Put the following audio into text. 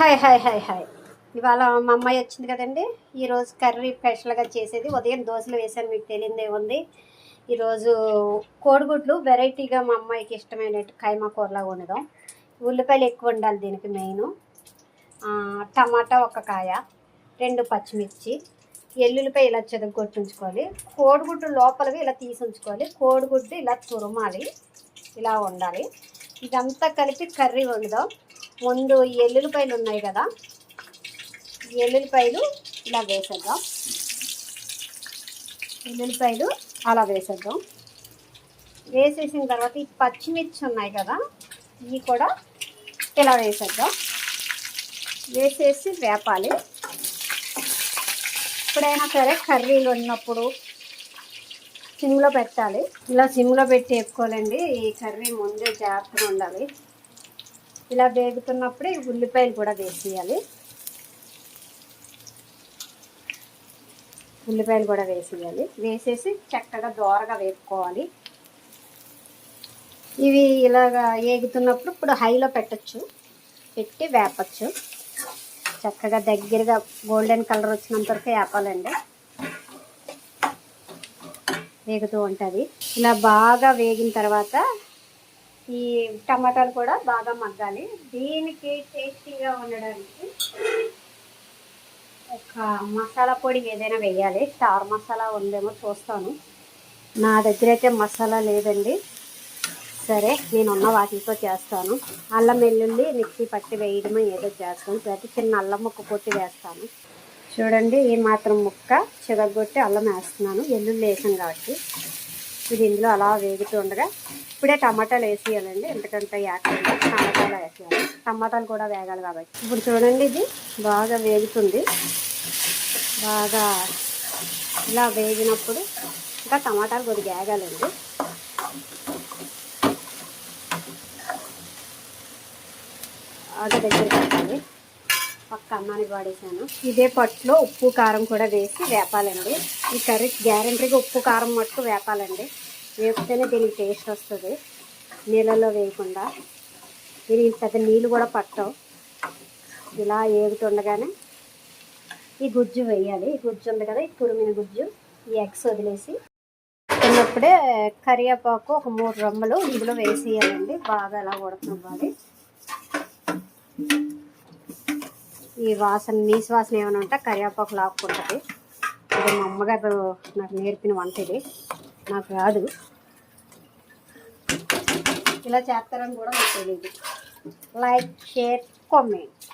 Hi hi hi hi ఇవాళ మా అమ్మాయి వచ్చింది కదండి. ఈరోజు కర్రీ స్పెషల్గా చేసేది. ఉదయం దోశలు వేసాను, మీకు తెలియదే ఉంది. ఈరోజు కోడిగుడ్లు వెరైటీగా మా అమ్మాయికి ఇష్టమైనట్టు కైమా కూరలా వండుదాం. ఉల్లిపాయలు ఎక్కువ ఉండాలి దీనికి మెయిన్. టమాటా ఒక కాయ, 2 పచ్చిమిర్చి, ఎల్లుల్లిపాయ ఇలా చెదగొట్టుంచుకోవాలి. కోడిగుడ్డు లోపలవి ఇలా తీసి ఉంచుకోవాలి. కోడిగుడ్డు ఇలా తురుమాలి, ఇలా ఉండాలి. ఇదంతా కలిపి కర్రీ వండుదాం. ముందు ఈ ఎల్లుల్లిపాయలు ఉన్నాయి కదా, ఈ ఎల్లుల్లిపాయలు ఇలా వేసేద్దాం. ఎల్లుల్లిపాయలు అలా వేసేద్దాం. వేసేసిన తర్వాత ఈ పచ్చిమిర్చి ఉన్నాయి కదా, ఇవి కూడా ఇలా వేసేద్దాం. వేసేసి వేపాలి. ఎప్పుడైనా సరే కర్రీలు ఉన్నప్పుడు సిమ్లో పెట్టాలి. ఇలా సిమ్లో పెట్టి వేపుకోవాలండి. ఈ కర్రీ ముందే జాగ్రత్తగా ఉండాలి. ఇలా వేగుతున్నప్పుడే ఉల్లిపాయలు కూడా వేసేయాలి. ఉల్లిపాయలు కూడా వేసేసి చక్కగా దోరగా వేపుకోవాలి. ఇవి ఇలాగా వేగుతున్నప్పుడు ఇప్పుడు హైలో పెట్టి వేపచ్చు. చక్కగా దగ్గరగా గోల్డెన్ కలర్ వచ్చినంత వరకు వేపాలండి. వేగుతూ ఉంటుంది. ఇలా బాగా వేగిన తర్వాత ఈ టమాటాలు కూడా బాగా మగ్గాలి. దీనికి టేస్టీగా ఉండడానికి ఒక మసాలా పొడి ఏదైనా వేయాలి. స్టార్ మసాలా ఉందేమో చూస్తాను. నా దగ్గర అయితే మసాలా లేదండి. సరే, నేనున్న వాటితో చేస్తాను. అల్లం వెల్లుల్లి మిక్సీ పట్టి వేయడమో ఏదో చేస్తాను. ప్రతి చిన్న అల్లం ముక్క కొట్టి వేస్తాను. చూడండి, ఈ మాత్రం ముక్క చిరగొట్టి అల్లం వేస్తున్నాను. వెల్లుల్లి వేసాను కాబట్టి ఇది ఇందులో అలా వేగుతూ ఉండగా ఇప్పుడే టమాటాలు వేసేయాలండి. ఎందుకంటే యాక్చువల్గా టమాటాలు వేసేయాలి. టమాటాలు కూడా వేగాలి కాబట్టి. ఇప్పుడు చూడండి, ఇది బాగా వేగుతుంది. బాగా ఇలా వేగినప్పుడు ఇంకా టమాటాలు కొద్దిగా వేగాలండి. బాగా దగ్గర పెట్టాలి. పక్క అన్నానికి వాడేసాను. ఇదే పట్టులో ఉప్పు కారం కూడా వేసి వేపాలండి. ఈ కర్రీ గ్యారెంటీగా ఉప్పు కారం మట్టుకు వేపాలండి. వేపితేనే దీనికి టేస్ట్ వస్తుంది. నీళ్ళల్లో వేయకుండా. దీనికి పెద్ద నీళ్ళు కూడా పట్టవు. ఇలా వేగుతుండగానే ఈ గుజ్జు వేయాలి. ఈ గుజ్జు ఉంది కదా, ఈ తురిమిన గుజ్జు, ఈ ఎగ్స్ వదిలేసి తిన్నప్పుడే కరివేపాకు ఒక 3 రెమ్మలు ఇందులో వేసేయాలండి. బాగా అలా ఉడకనివ్వాలి. ఈ వాసన, నీసు వాసన ఏమైనా ఉంటే కరివేపాకు లాక్కుంటుంది. ఇది మా అమ్మగారు నాకు నేర్పిన వంట. ఇది నాకు రాదు. ఇలా చేస్తారని కూడా నాకు తెలియదు. Like, share, comment.